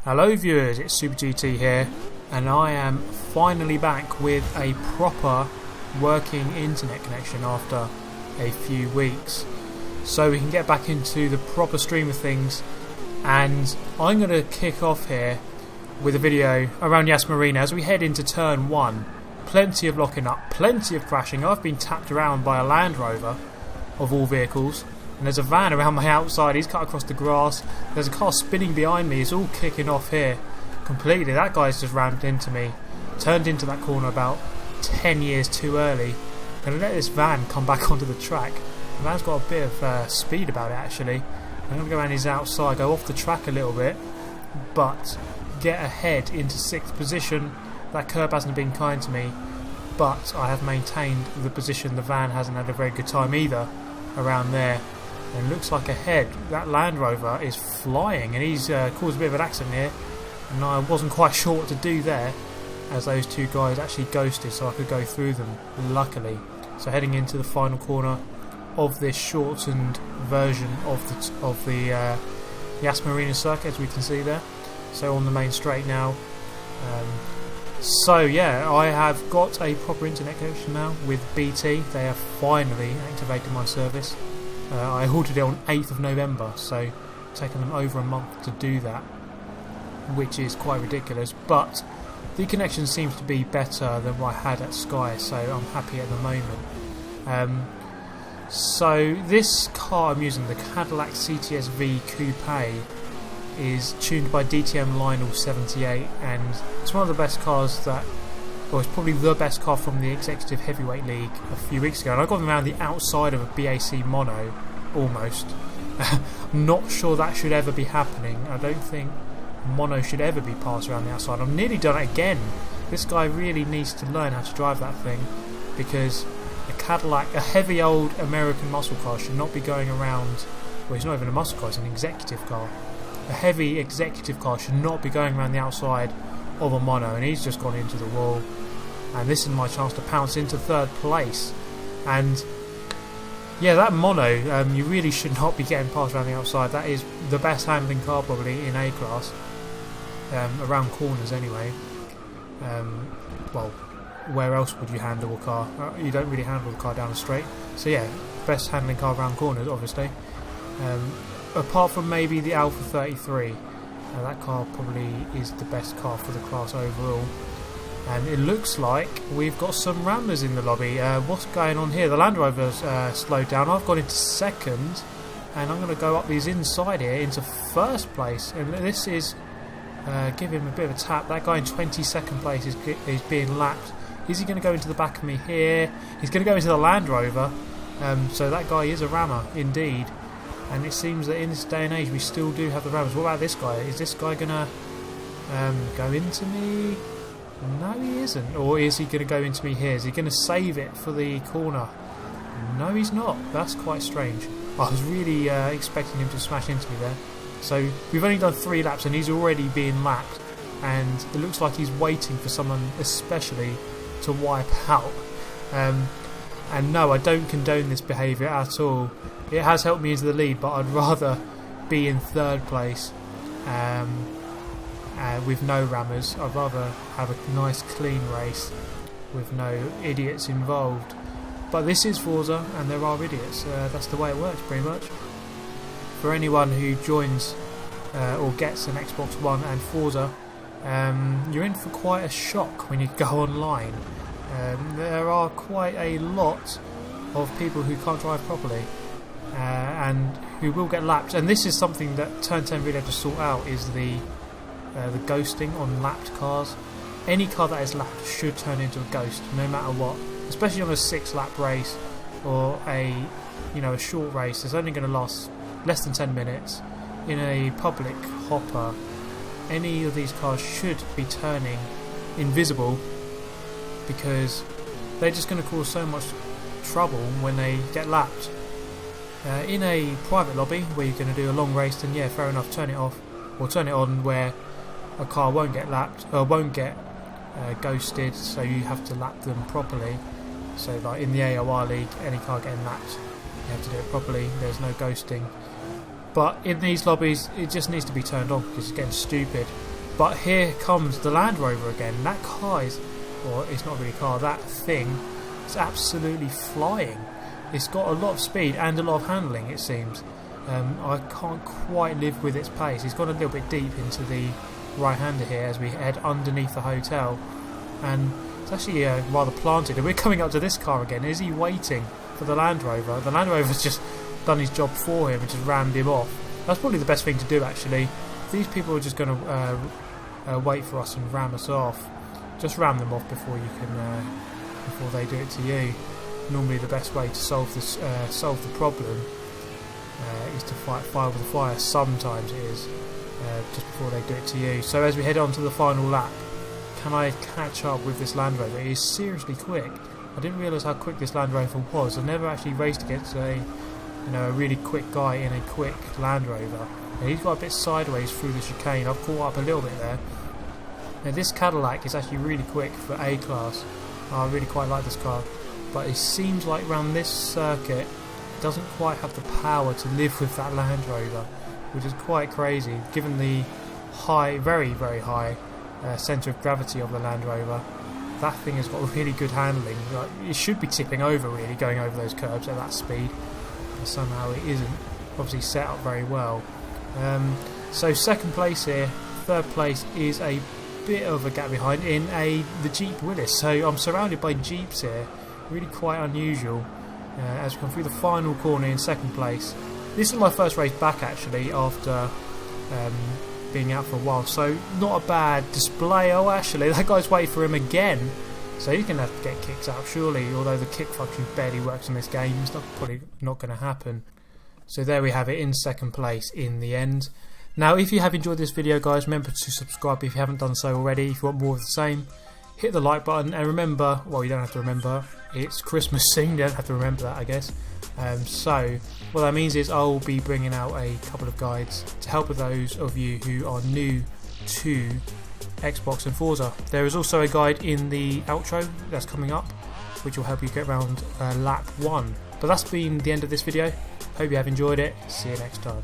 Hello viewers, it's Super GT here, and I am finally back with a proper working internet connection after a few weeks. So we can get back into the proper stream of things, and I'm going to kick off here with a video around Yas Marina as we head into turn 1. Plenty of locking up, plenty of crashing. I've been tapped around by a Land Rover of all vehicles. And there's a van around my outside, he's cut across the grass. There's a car spinning behind me, it's all kicking off here completely. That guy's just rammed into me, turned into that corner about 10 years too early. I'm going to let this van come back onto the track. The van's got a bit of speed about it actually. I'm going to go around his outside, go off the track a little bit, but get ahead into 6th position. That curb hasn't been kind to me, but I have maintained the position. The van hasn't had a very good time either around there. And looks like ahead that Land Rover is flying, and he's caused a bit of an accident here, and I wasn't quite sure what to do there as those two guys actually ghosted, so I could go through them luckily. So heading into the final corner of this shortened version of the Yas Marina circuit, as we can see there. So on the main straight now. So yeah, I have got a proper internet connection now with BT. They have finally activated my service. I ordered it on 8th of November, so it's taken them over a month to do that, which is quite ridiculous, but the connection seems to be better than what I had at Sky, so I'm happy at the moment. So this car I'm using, the Cadillac CTS-V Coupe, is tuned by DTM Lionel78, and it's one of the best cars that, well, it's probably the best car from the Executive Heavyweight League a few weeks ago, and I got them around the outside of a BAC mono, almost. I'm not sure that should ever be happening. I don't think mono should ever be passed around the outside. I've nearly done it again. This guy really needs to learn how to drive that thing, because a Cadillac, a heavy old American muscle car, should not be going around, well, it's not even a muscle car, it's an executive car. A heavy executive car should not be going around the outside of a mono, and he's just gone into the wall, and this is my chance to pounce into 3rd place. And yeah, that mono, you really should not be getting past around the outside. That is the best handling car probably in A class, around corners anyway. Well, where else would you handle a car? You don't really handle the car down the straight, so yeah, best handling car around corners obviously, apart from maybe the Alpha 33. That car probably is the best car for the class overall. And it looks like we've got some rammers in the lobby. What's going on here? The Land Rover's slowed down. I've gone into 2nd, and I'm going to go up these inside here into 1st place. And this is give him a bit of a tap. That guy in 22nd place is being lapped. Is he going to go into the back of me here? He's going to go into the Land Rover. So that guy is a rammer indeed. And it seems that in this day and age we still do have the rammers. What about this guy? Is this guy going to go into me? No, he isn't. Or is he going to go into me here? Is he going to save it for the corner? No, he's not. That's quite strange. I was really expecting him to smash into me there. So we've only done 3 laps and he's already being lapped. And it looks like he's waiting for someone especially to wipe out. And no, I don't condone this behaviour at all. It has helped me into the lead, but I'd rather be in 3rd place with no rammers. I'd rather have a nice clean race with no idiots involved. But this is Forza, and there are idiots. That's the way it works pretty much. For anyone who joins or gets an Xbox One and Forza, you're in for quite a shock when you go online. There are quite a lot of people who can't drive properly, and who will get lapped. And this is something that Turn 10 really have to sort out, is the ghosting on lapped cars. Any car that is lapped should turn into a ghost, no matter what. Especially on a 6-lap race or a short race. It's only going to last less than 10 minutes. In a public hopper, any of these cars should be turning invisible, because they're just going to cause so much trouble when they get lapped. In a private lobby where you're going to do a long race, then yeah, fair enough, turn it off, or turn it on where a car won't get lapped, or won't get ghosted, so you have to lap them properly. So like in the AOR league, any car getting lapped, you have to do it properly, there's no ghosting. But in these lobbies, it just needs to be turned on because it's getting stupid. But here comes the Land Rover again. That car is, or it's not really a car, that thing is absolutely flying. It's got a lot of speed and a lot of handling, it seems. I can't quite live with its pace. It's gone a little bit deep into the right-hander here as we head underneath the hotel, and it's actually rather planted. And we're coming up to this car again. Is he waiting for the Land Rover? The Land Rover's just done his job for him and just rammed him off. That's probably the best thing to do, actually. These people are just going to wait for us and ram us off. Just ram them off before you can, before they do it to you. Normally, the best way to solve the problem is to fight fire with fire. Sometimes it is just before they do it to you. So as we head on to the final lap, can I catch up with this Land Rover? It is seriously quick. I didn't realise how quick this Land Rover was. I've never actually raced against a really quick guy in a quick Land Rover. And he's got a bit sideways through the chicane. I've caught up a little bit there. Now this Cadillac is actually really quick for A class. I really quite like this car, but it seems like around this circuit it doesn't quite have the power to live with that Land Rover, which is quite crazy given the high, very very high centre of gravity of the Land Rover. That thing has got really good handling. Like, it should be tipping over really, going over those curbs at that speed, but somehow it isn't. Obviously set up very well. So second place here. Third place is a bit of a gap behind in the Jeep Willys. So I'm surrounded by Jeeps here, really quite unusual. As we come through the final corner in second place. This is my first race back actually after being out for a while, so not a bad display. Oh, actually that guy's waiting for him again, so he's going to have to get kicked out surely, although the kick function barely works in this game. It's probably not going to happen. So there we have it, in second place in the end. Now if you have enjoyed this video guys, remember to subscribe if you haven't done so already. If you want more of the same, hit the like button, and remember, well, you don't have to remember, it's Christmas soon, you don't have to remember that I guess. So what that means is I'll be bringing out a couple of guides to help with those of you who are new to Xbox and Forza. There is also a guide in the outro that's coming up which will help you get around lap 1. But that's been the end of this video. Hope you have enjoyed it. See you next time.